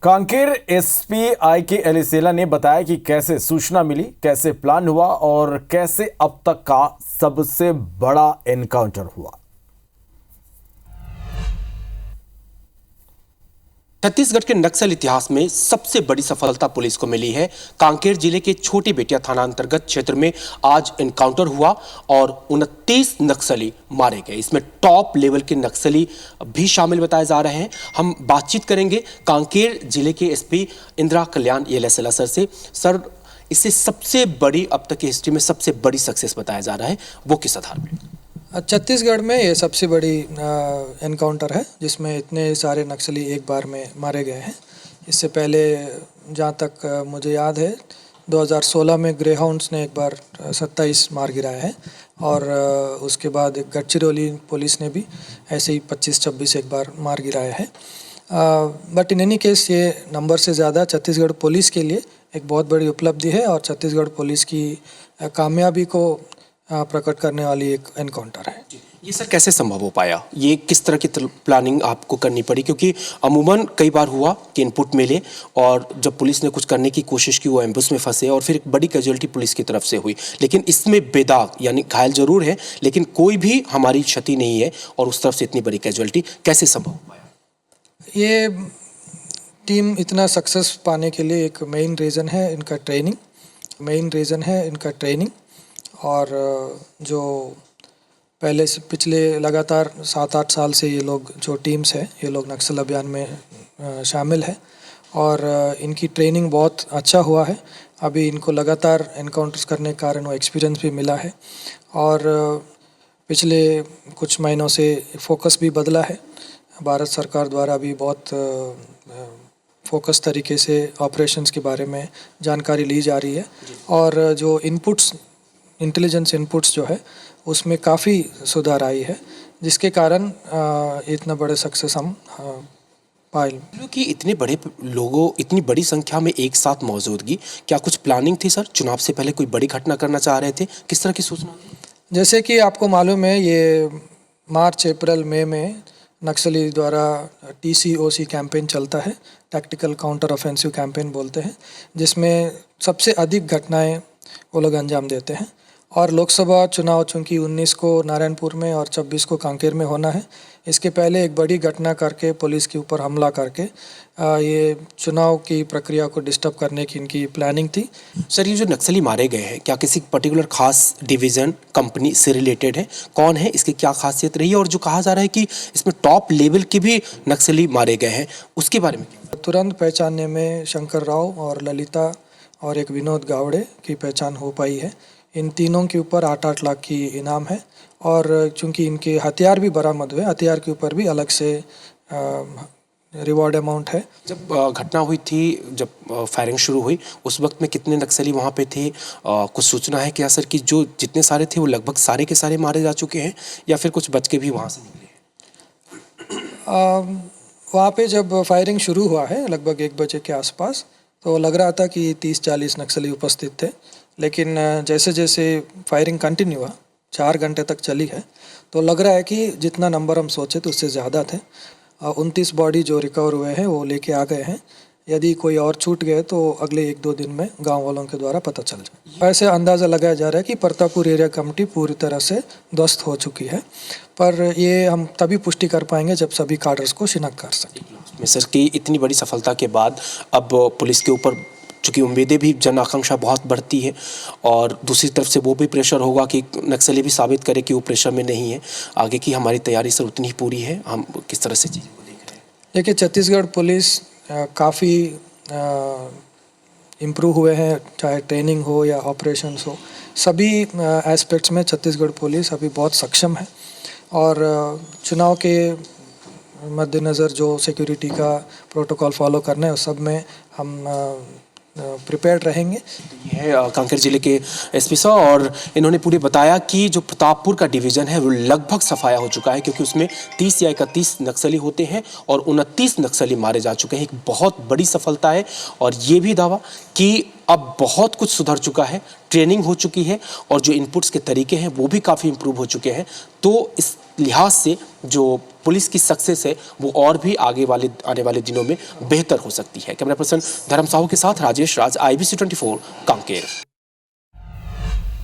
Kanker SP IK. Elisela ने बताया कि कैसे सूचना मिली, कैसे प्लान हुआ और कैसे अब तक का सबसे बड़ा एनकाउंटर हुआ। छत्तीसगढ़ के नक्सल इतिहास में सबसे बड़ी सफलता पुलिस को मिली है। कांकेर जिले के छोटी बेटिया थाना अंतर्गत क्षेत्र में आज एनकाउंटर हुआ और 29 नक्सली मारे गए। इसमें टॉप लेवल के नक्सली भी शामिल बताए जा रहे हैं। हम बातचीत करेंगे कांकेर जिले के एसपी इंदिरा कल्याण एलिसेला सर से। सर, इससे सबसे बड़ी अब तक की हिस्ट्री में सबसे बड़ी सक्सेस बताया जा रहा है, वो किस आधार में? छत्तीसगढ़ में ये सबसे बड़ी एनकाउंटर है जिसमें इतने सारे नक्सली एक बार में मारे गए हैं। इससे पहले जहाँ तक मुझे याद है 2016 में ग्रेहाउंड्स ने एक बार 27 मार गिराया है और उसके बाद गढ़चिरौली पुलिस ने भी ऐसे ही 25-26 एक बार मार गिराया है। बट इन एनी केस ये नंबर से ज़्यादा छत्तीसगढ़ पुलिस के लिए एक बहुत बड़ी उपलब्धि है और छत्तीसगढ़ पुलिस की कामयाबी को प्रकट करने वाली एक एनकाउंटर है। ये सर कैसे संभव हो पाया? ये किस तरह की प्लानिंग आपको करनी पड़ी? क्योंकि अमूमन कई बार हुआ कि इनपुट मिले और जब पुलिस ने कुछ करने की कोशिश की वो एम्बुश में फंसे और फिर एक बड़ी कैजुअलिटी पुलिस की तरफ से हुई। लेकिन इसमें बेदाग यानी घायल जरूर है लेकिन कोई भी हमारी क्षति नहीं है और उस तरफ से इतनी बड़ी कैजुअलिटी कैसे संभव हो पाया? ये टीम इतना सक्सेस पाने के लिए एक मेन रीज़न है इनका ट्रेनिंग और जो पहले से पिछले लगातार 7-8 साल से ये लोग जो टीम्स हैं ये लोग नक्सल अभियान में शामिल है और इनकी ट्रेनिंग बहुत अच्छा हुआ है। अभी इनको लगातार एनकाउंटर्स करने के कारण वो एक्सपीरियंस भी मिला है और पिछले कुछ महीनों से फोकस भी बदला है। भारत सरकार द्वारा भी बहुत फोकस तरीके से ऑपरेशंस के बारे में जानकारी ली जा रही है और जो इंटेलिजेंस इनपुट्स जो है उसमें काफ़ी सुधार आई है जिसके कारण इतना बड़े सक्सेस हम पाए। कि इतने बड़े लोगों इतनी बड़ी संख्या में एक साथ मौजूदगी, क्या कुछ प्लानिंग थी सर? चुनाव से पहले कोई बड़ी घटना करना चाह रहे थे? किस तरह की सूचना? जैसे कि आपको मालूम है ये मार्च अप्रैल मई में नक्सली द्वारा TCOC कैंपेन चलता है, टैक्टिकल काउंटर ऑफेंसिव कैंपेन बोलते हैं, जिसमें सबसे अधिक घटनाएं वो लोग अंजाम देते हैं। और लोकसभा चुनाव चूँकि 19 को नारायणपुर में और 26 को कांकेर में होना है, इसके पहले एक बड़ी घटना करके पुलिस के ऊपर हमला करके ये चुनाव की प्रक्रिया को डिस्टर्ब करने की इनकी प्लानिंग थी। सर, ये जो नक्सली मारे गए हैं क्या किसी पर्टिकुलर खास डिवीज़न कंपनी से रिलेटेड है? कौन है, इसकी क्या खासियत रही है? और जो कहा जा रहा है कि इसमें टॉप लेवल के भी नक्सली मारे गए हैं, उसके बारे में? तुरंत पहचानने में शंकर राव और ललिता और एक विनोद गावड़े की पहचान हो पाई है। इन तीनों के ऊपर 8-8 लाख की इनाम है और चूंकि इनके हथियार भी बरामद हुए, हथियार के ऊपर भी अलग से रिवॉर्ड अमाउंट है। जब घटना हुई थी, जब फायरिंग शुरू हुई, उस वक्त में कितने नक्सली वहाँ पे थे? कुछ सूचना है क्या सर कि जो जितने सारे थे वो लगभग सारे के सारे मारे जा चुके हैं या फिर कुछ बच के भी वहाँ से निकले? वहाँ पे जब फायरिंग शुरू हुआ है लगभग 1 बजे के आसपास, तो लग रहा था कि 30-40 नक्सली उपस्थित थे, लेकिन जैसे जैसे फायरिंग कंटिन्यू हुआ, 4 घंटे तक चली है, तो लग रहा है कि जितना नंबर हम सोचे थे उससे ज़्यादा थे। 29 बॉडी जो रिकवर हुए हैं वो लेके आ गए हैं। यदि कोई और छूट गए तो अगले 1-2 दिन में गांव वालों के द्वारा पता चल जाए। ऐसे अंदाज़ा लगाया जा रहा है कि परतापुर एरिया कमेटी पूरी तरह से ध्वस्त हो चुकी है, पर ये हम तभी पुष्टि कर पाएंगे जब सभी कार्डर्स को शिनाख्त कर सकें। सर की इतनी बड़ी सफलता के बाद अब पुलिस के ऊपर चूँकि उम्मीदें भी, जन आकांक्षा बहुत बढ़ती है और दूसरी तरफ से वो भी प्रेशर होगा कि नक्सली भी साबित करे कि वो प्रेशर में नहीं है। आगे की हमारी तैयारी सर उतनी ही पूरी है, हम किस तरह से चीज़ों को देख रहे हैं? देखिए, छत्तीसगढ़ पुलिस काफ़ी इम्प्रूव हुए हैं, चाहे ट्रेनिंग हो या ऑपरेशंस हो, सभी एस्पेक्ट्स में छत्तीसगढ़ पुलिस अभी बहुत सक्षम है और चुनाव के मद्देनज़र जो सिक्योरिटी का प्रोटोकॉल फॉलो करना है उस सब में हम प्रिपेयर्ड रहेंगे। ये है कांकेर जिले के एसपी साहब और इन्होंने पूरे बताया कि जो प्रतापपुर का डिवीज़न है वो लगभग सफाया हो चुका है क्योंकि उसमें 30 या 31 नक्सली होते हैं और 29 नक्सली मारे जा चुके हैं। एक बहुत बड़ी सफलता है और ये भी दावा कि अब बहुत कुछ सुधर चुका है, ट्रेनिंग हो चुकी है और जो इनपुट्स के तरीके हैं वो भी काफ़ी इंप्रूव हो चुके हैं। तो इस लिहाज से जो पुलिस की सक्सेस है वो और भी आने वाले दिनों में बेहतर हो सकती है। कैमरा पर्सन धर्म साहू के साथ राजेश राज, IBC 24 कांकेर।